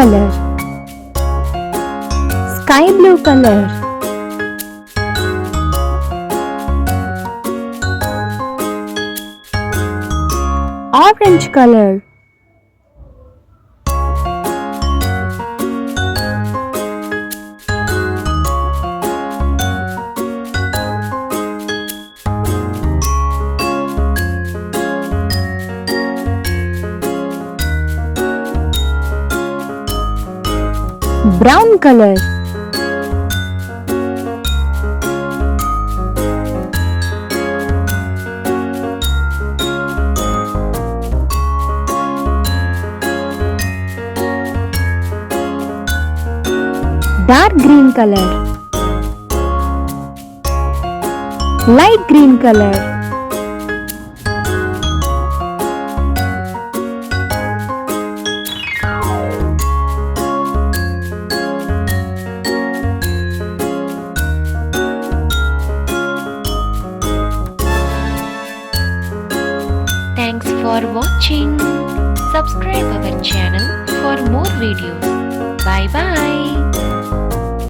color, sky blue color, orange color, brown color, dark green color, light green color, Thanks for watching. Subscribe our channel for more videos. Bye bye.